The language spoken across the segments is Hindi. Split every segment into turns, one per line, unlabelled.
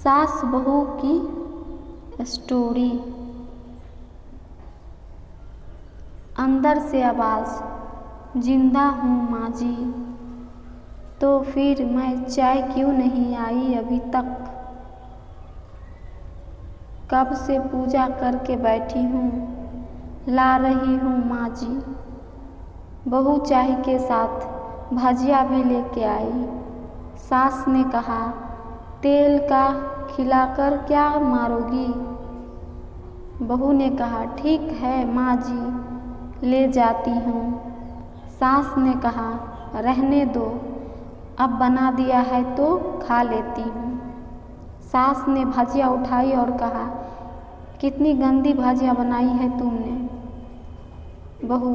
सास बहू की स्टोरी। अंदर से आवाज़, जिंदा हूँ माँ जी। तो फिर मैं चाय क्यों नहीं आई अभी तक? कब से पूजा करके बैठी हूँ, ला रही हूँ माँ जी। बहू चाय के साथ भजिया भी लेके आई। सास ने कहा, तेल का खिलाकर क्या मारोगी? बहू ने कहा, ठीक है माँ जी, ले जाती हूँ। सास ने कहा, रहने दो, अब बना दिया है तो खा लेती हूँ। सास ने भजिया उठाई और कहा, कितनी गंदी भजिया बनाई है तुमने। बहू,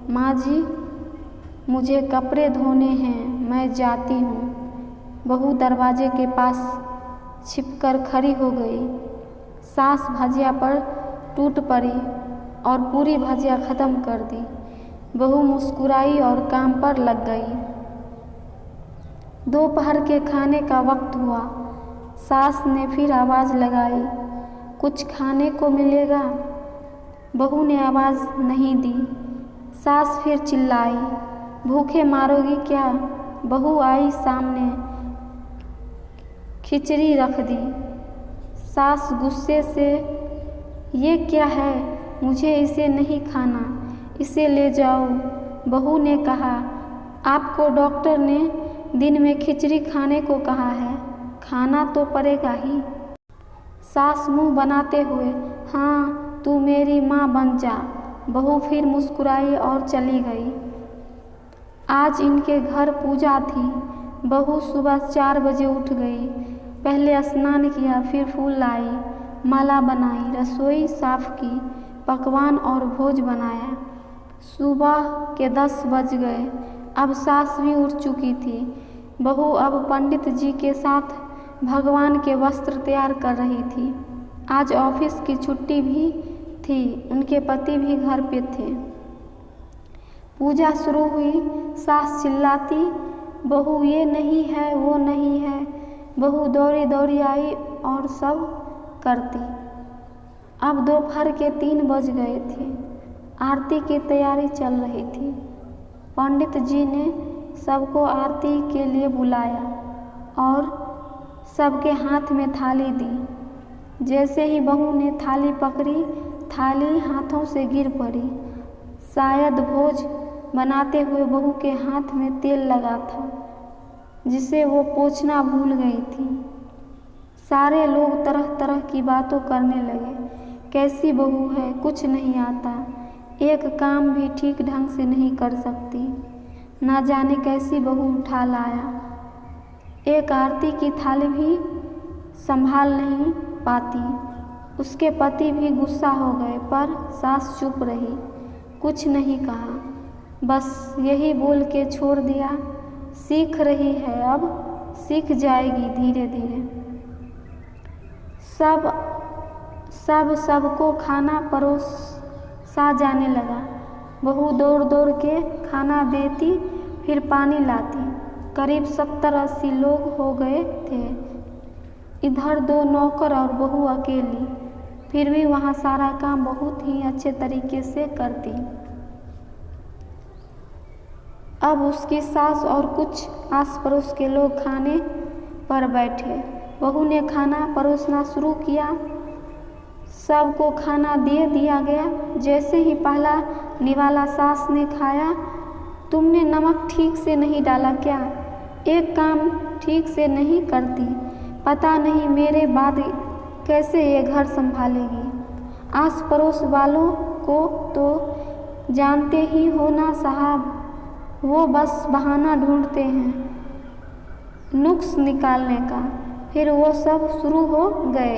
माँ जी मुझे कपड़े धोने हैं, मैं जाती हूँ। बहू दरवाजे के पास छिपकर खड़ी हो गई। सास भजिया पर टूट पड़ी और पूरी भजिया ख़त्म कर दी। बहू मुस्कुराई और काम पर लग गई। दोपहर के खाने का वक्त हुआ। सास ने फिर आवाज़ लगाई, कुछ खाने को मिलेगा? बहू ने आवाज़ नहीं दी। सास फिर चिल्लाई, भूखे मारोगी क्या? बहू आई सामने, खिचड़ी रख दी। सास गुस्से से, ये क्या है? मुझे इसे नहीं खाना, इसे ले जाओ। बहू ने कहा, आपको डॉक्टर ने दिन में खिचड़ी खाने को कहा है, खाना तो पड़ेगा ही। सास मुंह बनाते हुए, हाँ तू मेरी माँ बन जा। बहू फिर मुस्कुराई और चली गई। आज इनके घर पूजा थी। बहू सुबह 4 बजे उठ गई। पहले स्नान किया, फिर फूल लाई, माला बनाई, रसोई साफ की, पकवान और भोज बनाया। सुबह के 10 बज गए। अब सास भी उठ चुकी थी। बहू अब पंडित जी के साथ भगवान के वस्त्र तैयार कर रही थी। आज ऑफिस की छुट्टी भी थी, उनके पति भी घर पे थे। पूजा शुरू हुई। सास चिल्लाती, बहू ये नहीं है, वो नहीं है। बहू दौड़ी दौड़ी आई और सब करती। अब दोपहर के 3 बज गए थे। आरती की तैयारी चल रही थी। पंडित जी ने सबको आरती के लिए बुलाया और सबके हाथ में थाली दी। जैसे ही बहू ने थाली पकड़ी, थाली हाथों से गिर पड़ी। शायद भोज बनाते हुए बहू के हाथ में तेल लगा था, जिसे वो पोंछना भूल गई थी। सारे लोग तरह तरह की बातों करने लगे। कैसी बहू है, कुछ नहीं आता, एक काम भी ठीक ढंग से नहीं कर सकती, ना जाने कैसी बहू उठा लाया। एक आरती की थाली भी संभाल नहीं पाती। उसके पति भी गुस्सा हो गए, पर सास चुप रही, कुछ नहीं कहा, बस यही बोल के छोड़ दिया, सीख रही है, अब सीख जाएगी धीरे धीरे। सबको खाना परोसा जाने लगा। बहू दौड़ दौड़ के खाना देती, फिर पानी लाती। करीब 70-80 लोग हो गए थे। इधर 2 नौकर और बहू अकेली, फिर भी वहाँ सारा काम बहुत ही अच्छे तरीके से करती। अब उसकी सास और कुछ आस पड़ोस के लोग खाने पर बैठे। बहू ने खाना परोसना शुरू किया। सबको खाना दे दिया गया। जैसे ही पहला निवाला सास ने खाया, तुमने नमक ठीक से नहीं डाला क्या? एक काम ठीक से नहीं करती, पता नहीं मेरे बाद कैसे ये घर संभालेगी। आस पड़ोस वालों को तो जानते ही हो ना साहब, वो बस बहाना ढूंढते हैं नुक्स निकालने का। फिर वो सब शुरू हो गए,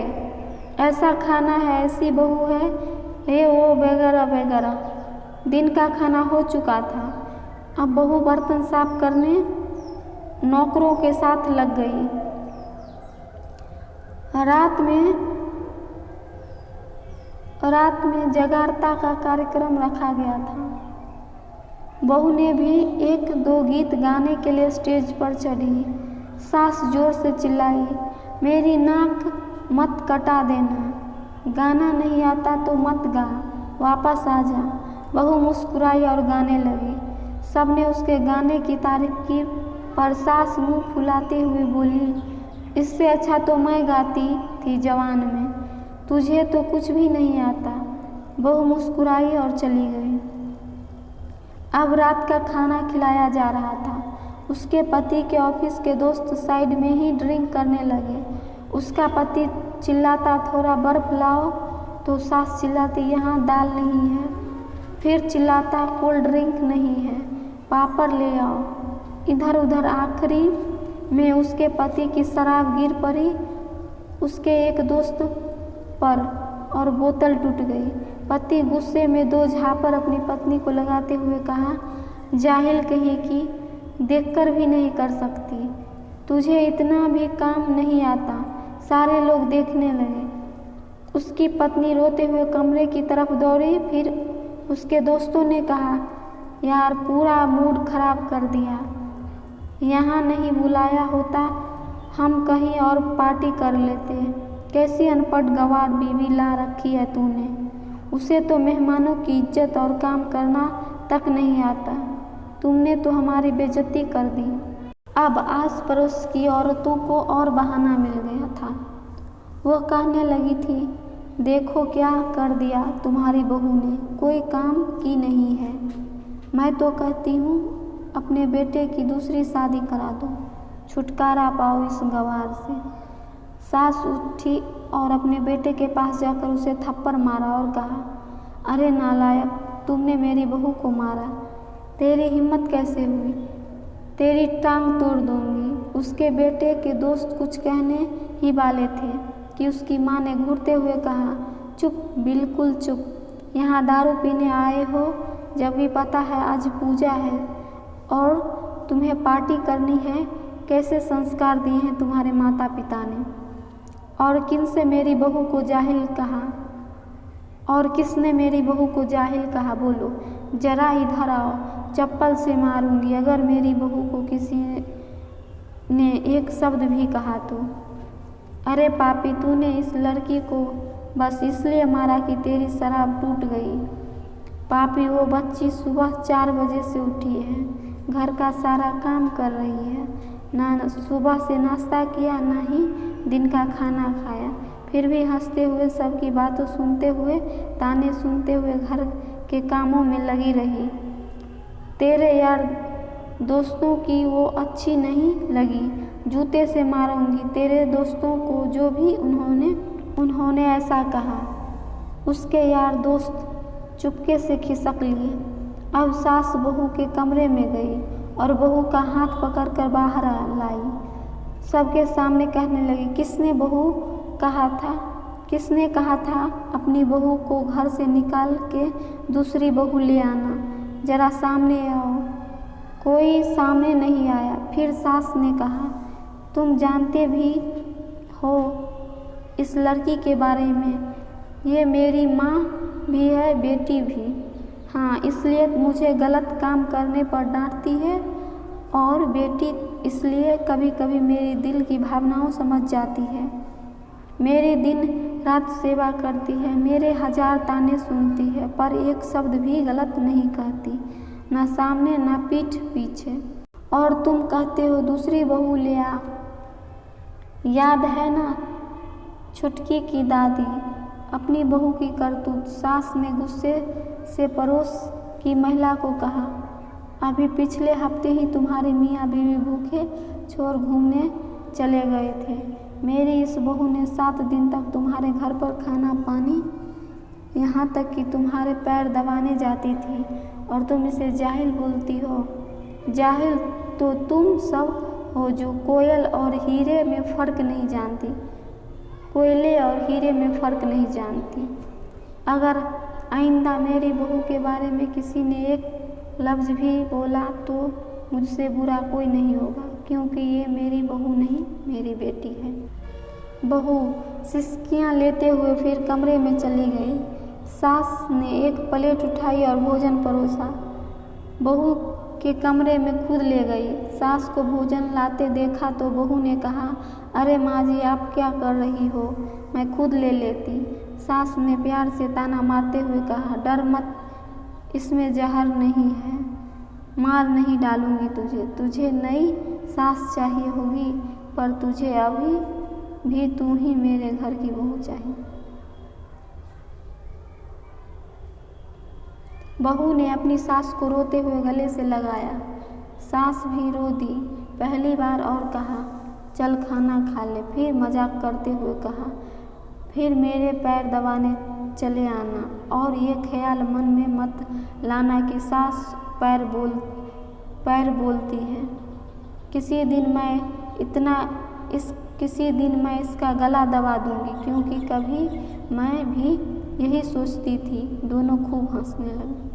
ऐसा खाना है, ऐसी बहू है, ये वो वगैरह वगैरह। दिन का खाना हो चुका था। अब बहू बर्तन साफ करने नौकरों के साथ लग गई। रात में जगारता का कार्यक्रम रखा गया था। बहू ने भी 1-2 गीत गाने के लिए स्टेज पर चढ़ी। सास जोर से चिल्लाई, मेरी नाक मत कटा देना, गाना नहीं आता तो मत गा, वापस आ जा। बहू मुस्कुराई और गाने लगी। सबने उसके गाने की तारीफ की, पर सास मुंह फुलाते हुए बोली, इससे अच्छा तो मैं गाती थी जवान में, तुझे तो कुछ भी नहीं आता। बहू मुस्कुराई और चली गई। अब रात का खाना खिलाया जा रहा था। उसके पति के ऑफिस के दोस्त साइड में ही ड्रिंक करने लगे। उसका पति चिल्लाता, थोड़ा बर्फ लाओ, तो सास चिल्लाती, यहाँ दाल नहीं है। फिर चिल्लाता, कोल्ड ड्रिंक नहीं है, पापड़ ले आओ। इधर उधर आखिरी में उसके पति की शराब गिर पड़ी उसके एक दोस्त पर और बोतल टूट गई। पति गुस्से में 2 झापड़ अपनी पत्नी को लगाते हुए कहा, जाहिल कहीं की, देखकर भी नहीं कर सकती, तुझे इतना भी काम नहीं आता। सारे लोग देखने लगे। उसकी पत्नी रोते हुए कमरे की तरफ दौड़ी। फिर उसके दोस्तों ने कहा, यार पूरा मूड खराब कर दिया, यहाँ नहीं बुलाया होता, हम कहीं और पार्टी कर लेते। कैसी अनपढ़ गंवार बीवी ला रखी है तूने, उसे तो मेहमानों की इज्जत और काम करना तक नहीं आता, तुमने तो हमारी बेइज्जती कर दी। अब आस पड़ोस की औरतों को और बहाना मिल गया था। वह कहने लगी थी, देखो क्या कर दिया तुम्हारी बहू ने, कोई काम की नहीं है। मैं तो कहती हूँ अपने बेटे की दूसरी शादी करा दो, छुटकारा पाओ इस गंवार से। सास उठी और अपने बेटे के पास जाकर उसे थप्पड़ मारा और कहा, अरे नालायक, तुमने मेरी बहू को मारा, तेरी हिम्मत कैसे हुई, तेरी टांग तोड़ दूंगी। उसके बेटे के दोस्त कुछ कहने ही वाले थे कि उसकी माँ ने घूरते हुए कहा, चुप, बिल्कुल चुप, यहाँ दारू पीने आए हो जबकि पता है आज पूजा है और तुम्हें पार्टी करनी है। कैसे संस्कार दिए हैं तुम्हारे माता पिता ने, और किनसे मेरी बहू को जाहिल कहा, और किसने मेरी बहू को जाहिल कहा, बोलो जरा इधर आओ, चप्पल से मारूंगी अगर मेरी बहू को किसी ने एक शब्द भी कहा तो। अरे पापी, तूने इस लड़की को बस इसलिए मारा कि तेरी शराब टूट गई। पापी, वो बच्ची सुबह 4 बजे से उठी है, घर का सारा काम कर रही है, ना सुबह से नाश्ता किया ना ही दिन का खाना खाया, फिर भी हंसते हुए सबकी बातों सुनते हुए ताने सुनते हुए घर के कामों में लगी रही। तेरे यार दोस्तों की वो अच्छी नहीं लगी, जूते से मारूंगी तेरे दोस्तों को जो भी उन्होंने ऐसा कहा। उसके यार दोस्त चुपके से खिसक लिए। अब सास बहू के कमरे में गई और बहू का हाथ पकड़कर बाहर लाई। सबके सामने कहने लगी, किसने कहा था अपनी बहू को घर से निकाल के दूसरी बहू ले आना, जरा सामने आओ। कोई सामने नहीं आया। फिर सास ने कहा, तुम जानते भी हो इस लड़की के बारे में, ये मेरी माँ भी है, बेटी भी। हाँ, इसलिए मुझे गलत काम करने पर डांटती है, और बेटी इसलिए कभी कभी मेरी दिल की भावनाओं समझ जाती है। मेरी दिन रात सेवा करती है, मेरे 1000 ताने सुनती है, पर एक शब्द भी गलत नहीं कहती, ना सामने ना पीठ पीछे। और तुम कहते हो दूसरी बहू ले आ। याद है ना छुटकी की दादी, अपनी बहू की करतूत। सास ने गुस्से से पड़ोस की महिला को कहा, अभी पिछले हफ्ते ही तुम्हारे मियाँ बीवी भूखे छोड़ घूमने चले गए थे। मेरी इस बहू ने 7 दिन तक तुम्हारे घर पर खाना पानी, यहाँ तक कि तुम्हारे पैर दबाने जाती थी, और तुम इसे जाहिल बोलती हो। जाहिल तो तुम सब हो जो कोयल और हीरे में फ़र्क नहीं जानती, कोयले और हीरे में फ़र्क नहीं जानती। अगर आइंदा मेरी बहू के बारे में किसी ने एक लफ्ज़ भी बोला तो मुझसे बुरा कोई नहीं होगा, क्योंकि ये मेरी बहू नहीं, मेरी बेटी है। बहू सिसकियाँ लेते हुए फिर कमरे में चली गई। सास ने एक प्लेट उठाई और भोजन परोसा। बहू के कमरे में खुद ले गई। सास को भोजन लाते देखा तो बहू ने कहा, अरे माँ जी आप क्या कर रही हो, मैं खुद ले लेती। सास ने प्यार से ताना मारते हुए कहा, डर मत, इसमें जहर नहीं है, मार नहीं डालूंगी तुझे। तुझे नई सास चाहिए होगी, पर तुझे अभी भी तू ही मेरे घर की बहू चाहिए। बहू ने अपनी सास को रोते हुए गले से लगाया। सास भी रो दी पहली बार और कहा, चल खाना खा ले। फिर मजाक करते हुए कहा, फिर मेरे पैर दबाने चले आना, और ये ख्याल मन में मत लाना कि सास पैर बोलती है। किसी दिन मैं इसका गला दबा दूंगी, क्योंकि कभी मैं भी यही सोचती थी। दोनों खूब हंसने लगे।